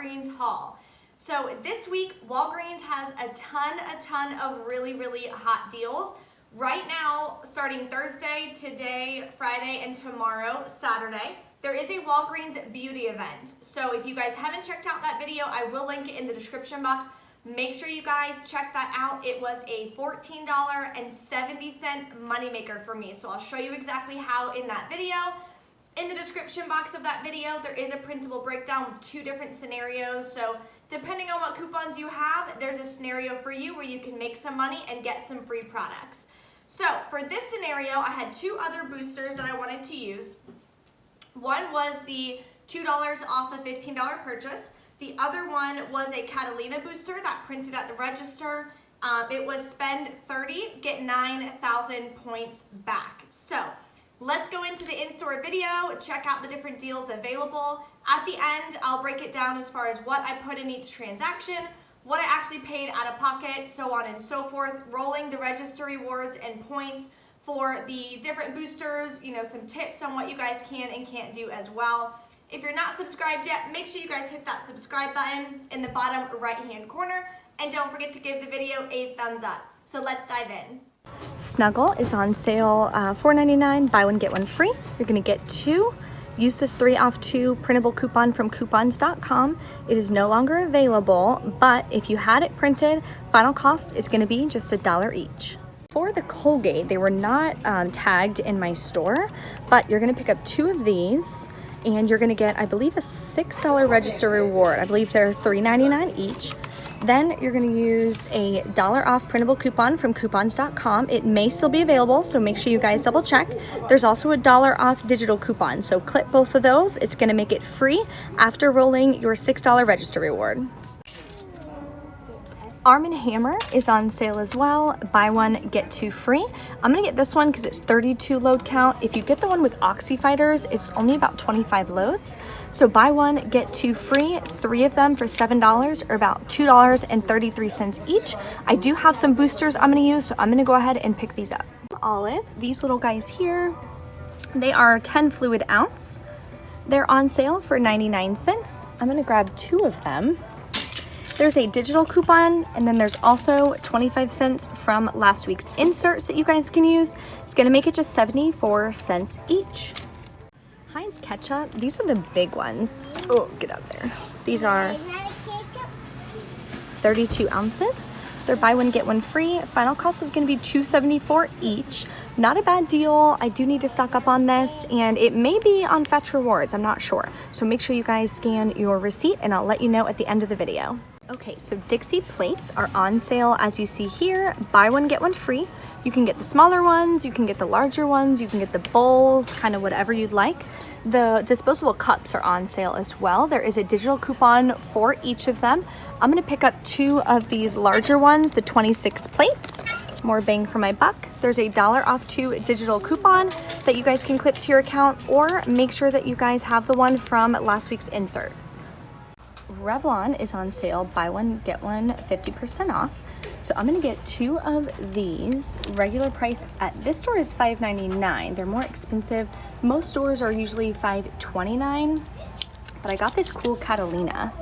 Walgreens Haul. So this week, Walgreens has a ton of really hot deals. Right now, starting Thursday, today, Friday, and tomorrow, Saturday, there is a Walgreens beauty event. So if you guys haven't checked out that video, I will link it in the description box. Make sure you guys check that out. It was a $14.70 moneymaker for me. So I'll show you exactly how in that video. In the description box of that video, there is a printable breakdown with 2 different scenarios. So depending on what coupons you have, there's a scenario for you where you can make some money and get some free products. So for this scenario, I had 2 other boosters that I wanted to use. One was the $2 off a $15 purchase. The other one was a Catalina booster that printed at the register. It was spend 30, get 9,000 points back. So let's go into the in-store video, check out the different deals available. At the end, I'll break it down as far as what I put in each transaction, what I actually paid out of pocket, so on and so forth, rolling the register rewards and points for the different boosters, some tips on what you guys can and can't do as well. If you're not subscribed yet, make sure you guys hit that subscribe button in the bottom right-hand corner, and don't forget to give the video a thumbs up. So let's dive in. Snuggle is on sale, $4.99, buy one, get one free. You're gonna get 2. Use this 3 off 2 printable coupon from coupons.com. It is no longer available, but if you had it printed, final cost is gonna be just $1 each. For the Colgate, they were not tagged in my store, but you're gonna pick up 2 of these and you're gonna get, I believe, a $6 register reward. I believe they're $3.99 each. Then you're gonna use a $1 off printable coupon from coupons.com. It may still be available, so make sure you guys double check. There's also a $1 off digital coupon, so clip both of those. It's gonna make it free after rolling your $6 register reward. Arm & Hammer is on sale as well. Buy one, get 2 free. I'm gonna get this one because it's 32 load count. If you get the one with Oxy Fighters, it's only about 25 loads. So buy one, get 2 free. 3 of them for $7 or about $2.33 each. I do have some boosters I'm gonna use, so I'm gonna go ahead and pick these up. Olive, these little guys here, they are 10 fluid ounce. They're on sale for 99 cents. I'm gonna grab 2 of them. There's a digital coupon, and then there's also 25 cents from last week's inserts that you guys can use. It's gonna make it just 74 cents each. Heinz ketchup, these are the big ones. Oh, get out there. These are 32 ounces. They're buy one, get one free. Final cost is gonna be $2.74 each. Not a bad deal. I do need to stock up on this, and it may be on Fetch Rewards, I'm not sure. So make sure you guys scan your receipt, and I'll let you know at the end of the video. Okay, so Dixie plates are on sale as you see here. Buy one, get one free. You can get the smaller ones, you can get the larger ones, you can get the bowls, kind of whatever you'd like. The disposable cups are on sale as well. There is a digital coupon for each of them. I'm gonna pick up 2 of these larger ones, the 26 plates. More bang for my buck. There's a $1 off 2 digital coupon that you guys can clip to your account, or make sure that you guys have the one from last week's inserts. Revlon is on sale, buy one, get one, 50% off. So I'm gonna get 2 of these. Regular price at this store is $5.99. They're more expensive. Most stores are usually $5.29, but I got this cool Catalina.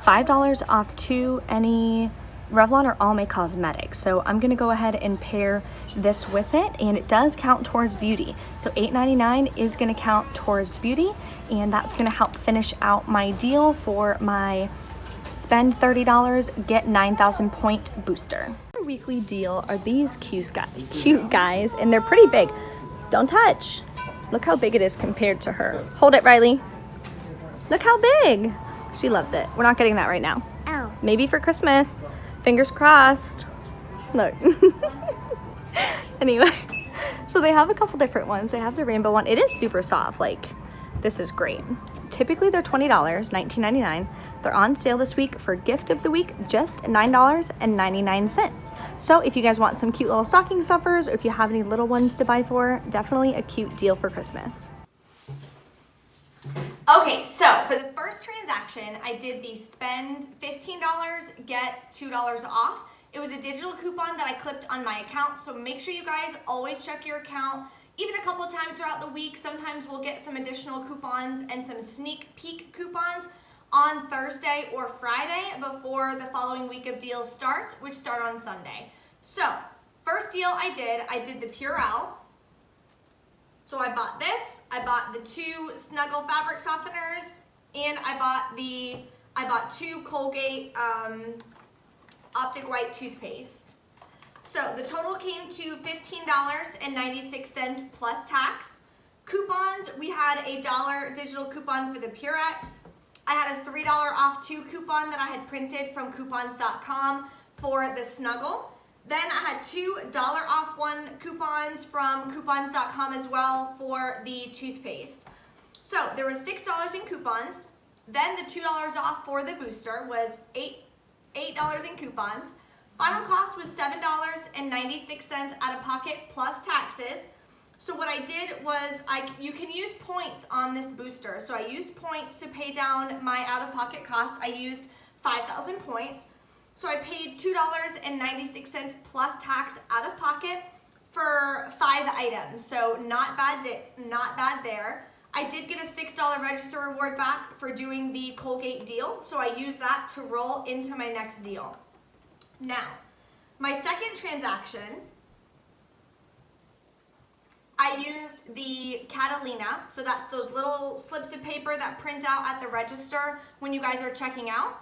$5 off 2, any Revlon or Almay Cosmetics. So I'm gonna go ahead and pair this with it, and it does count towards beauty. So $8.99 is gonna count towards beauty, and that's gonna help finish out my deal for my spend $30, get 9,000 point booster. Our weekly deal are these cute guys, and they're pretty big. Don't touch. Look how big it is compared to her. Hold it, Riley. Look how big. She loves it. We're not getting that right now. Oh. Maybe for Christmas. Fingers crossed. Look. Anyway, so they have a couple different ones. They have the rainbow one. It is super soft. Like, this is great. Typically they're $20, $19.99. They're on sale this week for gift of the week, just $9.99. So if you guys want some cute little stocking stuffers, or if you have any little ones to buy for, definitely a cute deal for Christmas. Okay, so for the first transaction, I did the spend $15, get $2 off. It was a digital coupon that I clipped on my account, so make sure you guys always check your account. Even a couple of times throughout the week, sometimes we'll get some additional coupons and some sneak peek coupons. on Thursday or Friday before the following week of deals starts, which start on Sunday. So, first deal I did the Purell. So I bought this, I bought the 2 Snuggle fabric softeners, and I bought 2 Colgate Optic White toothpaste. So the total came to $15.96 plus tax. Coupons, we had a $1 digital coupon for the Purex. I had a $3 off 2 coupon that I had printed from coupons.com for the Snuggle. Then I had $2 off 1 coupons from coupons.com as well for the toothpaste. So there was $6 in coupons. Then the $2 off for the booster was $8 in coupons. Final cost was $7.96 out of pocket plus taxes. So what I did was, you can use points on this booster. So I used points to pay down my out-of-pocket cost. I used 5,000 points. So I paid $2.96 plus tax out of pocket for 5 items. So not bad there. I did get a $6 register reward back for doing the Colgate deal. So I used that to roll into my next deal. Now, my second transaction, I used the Catalina, so that's those little slips of paper that print out at the register when you guys are checking out.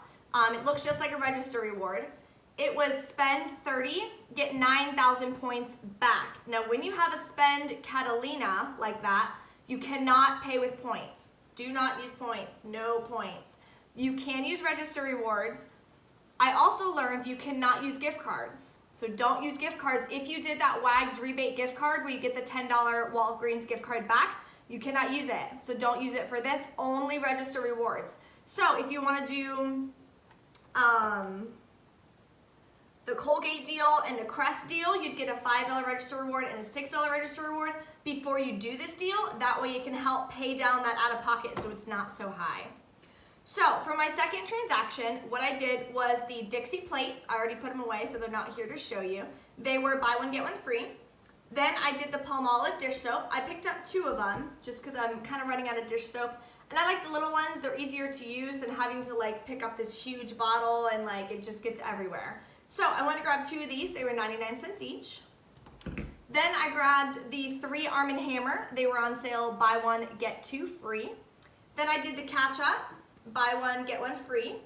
It looks just like a register reward. It was spend 30, get 9,000 points back. Now, when you have a spend Catalina like that, you cannot pay with points. Do not use points, no points. You can use register rewards. I also learned you cannot use gift cards. So don't use gift cards. If you did that WAGS rebate gift card where you get the $10 Walgreens gift card back, you cannot use it. So don't use it for this, only register rewards. So if you want to do the Colgate deal and the Crest deal, you'd get a $5 register reward and a $6 register reward before you do this deal. That way it can help pay down that out of pocket so it's not so high. So for my second transaction, what I did was the Dixie plates. I already put them away, so they're not here to show you. They were buy one, get one free. Then I did the Palmolive dish soap. I picked up 2 of them just because I'm kind of running out of dish soap. And I like the little ones. They're easier to use than having to pick up this huge bottle and it just gets everywhere. So I wanted to grab 2 of these. They were 99 cents each. Then I grabbed the 3 Arm & Hammer. They were on sale, buy one, get 2 free. Then I did the Catch Up, buy one, get one free.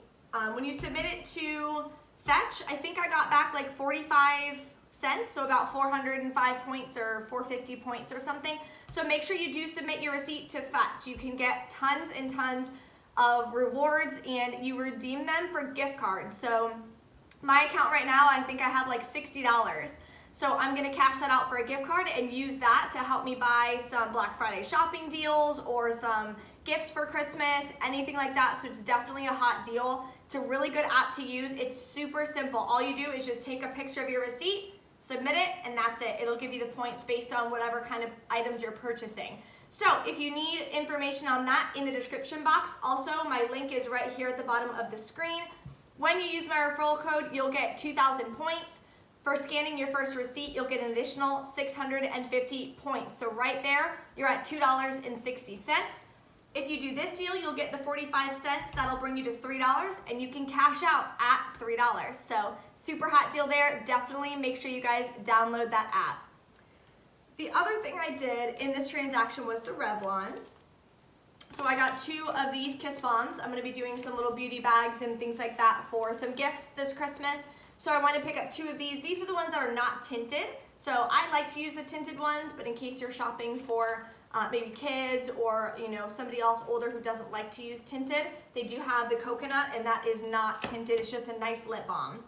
When you submit it to Fetch, I think I got back 45 cents, so about 405 points or 450 points or something. So make sure you do submit your receipt to Fetch. You can get tons and tons of rewards and you redeem them for gift cards. So my account right now, I think I have $60. So I'm gonna cash that out for a gift card and use that to help me buy some Black Friday shopping deals or some gifts for Christmas, anything like that. So it's definitely a hot deal. It's a really good app to use. It's super simple. All you do is just take a picture of your receipt, submit it, and that's it. It'll give you the points based on whatever kind of items you're purchasing. So if you need information on that, in the description box. Also, my link is right here at the bottom of the screen. When you use my referral code, you'll get 2,000 points. For scanning your first receipt, you'll get an additional 650 points. So right there, you're at $2.60. If you do this deal, you'll get the 45 cents. That'll bring you to $3, and you can cash out at $3. So super hot deal there. Definitely make sure you guys download that app. The other thing I did in this transaction was the Revlon. So I got 2 of these Kiss Bombs. I'm gonna be doing some little beauty bags and things like that for some gifts this Christmas. So I wanted to pick up 2 of these. These are the ones that are not tinted. So I like to use the tinted ones, but in case you're shopping for maybe kids or somebody else older who doesn't like to use tinted, they do have the coconut, and that is not tinted. It's just a nice lip balm.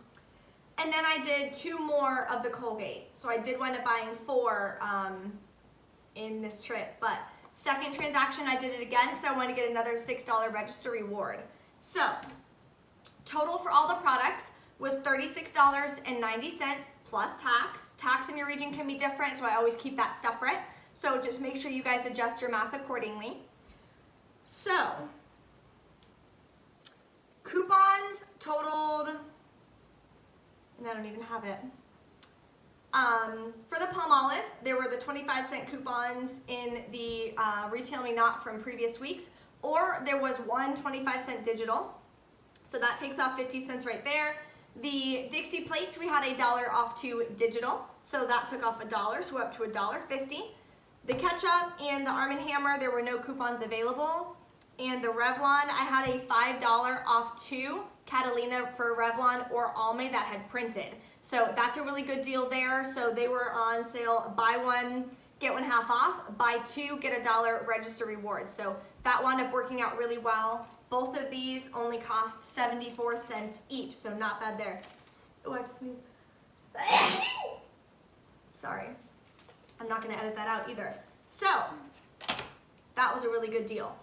And then I did 2 more of the Colgate. So I did wind up buying 4 in this trip, but second transaction I did it again because I wanted to get another $6 register reward. So total for all the products was $36.90 plus tax. Tax in your region can be different, so I always keep that separate. So just make sure you guys adjust your math accordingly. So coupons totaled, and I don't even have it. For the Palmolive, there were the 25-cent coupons in the Retail Me Not from previous weeks, or there was one 25-cent digital. So that takes off 50 cents right there. The Dixie plates, we had $1 off to digital. So that took off $1, so we're up to $1.50. The ketchup and the Arm & Hammer, there were no coupons available. And the Revlon, I had a $5 off to Catalina for Revlon or Almay that had printed. So that's a really good deal there. So they were on sale, buy one, get one half off, buy two, get $1 register rewards. So that wound up working out really well. Both of these only cost 74 cents each, so not bad there. Oh, I just sneezed. Sorry. I'm not gonna edit that out either. So, that was a really good deal.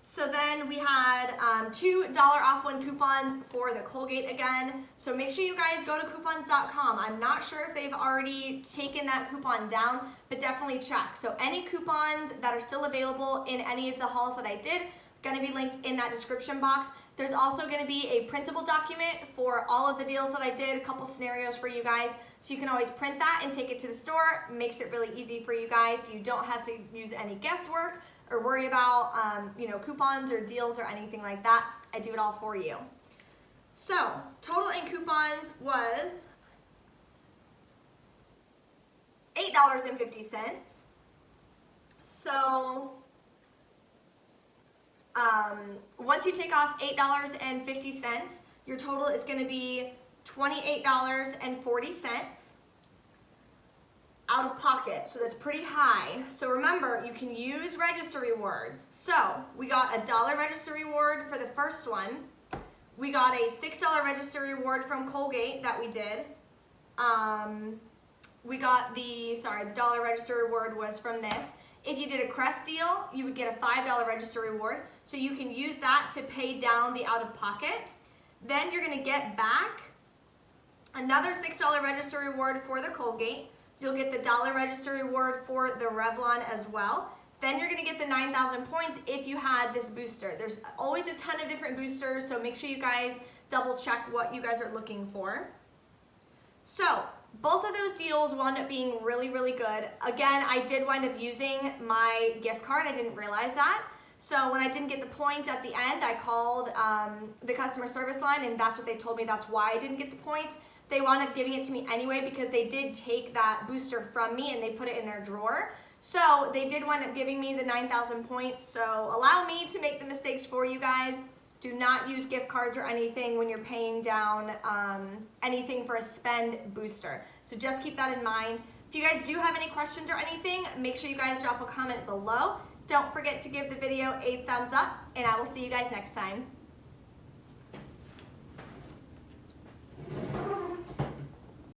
So then we had $2 off one coupons for the Colgate again. So make sure you guys go to coupons.com. I'm not sure if they've already taken that coupon down, but definitely check. So any coupons that are still available in any of the hauls that I did, gonna be linked in that description box. There's also gonna be a printable document for all of the deals that I did, a couple scenarios for you guys. So you can always print that and take it to the store. Makes it really easy for you guys. So you don't have to use any guesswork or worry about coupons or deals or anything like that. I do it all for you. So total in coupons was $8.50. So once you take off $8.50, your total is going to be $28.40 out of pocket. So that's pretty high. So remember, you can use register rewards. So we got $1 register reward for the first one. We got a $6 register reward from Colgate that we did. We got the dollar register reward was from this. If you did a Crest deal, you would get a $5 register reward. So you can use that to pay down the out of pocket. Then you're gonna get back another $6 register reward for the Colgate. You'll get the $1 register reward for the Revlon as well. Then you're gonna get the 9,000 points if you had this booster. There's always a ton of different boosters, so make sure you guys double check what you guys are looking for. So both of those deals wound up being really, really good. Again, I did wind up using my gift card. I didn't realize that. So when I didn't get the points at the end, I called the customer service line, and that's what they told me. That's why I didn't get the points. They wound up giving it to me anyway because they did take that booster from me and they put it in their drawer. So they did wind up giving me the 9,000 points. So allow me to make the mistakes for you guys. Do not use gift cards or anything when you're paying down anything for a spend booster. So just keep that in mind. If you guys do have any questions or anything, make sure you guys drop a comment below. Don't forget to give the video a thumbs up, and I will see you guys next time.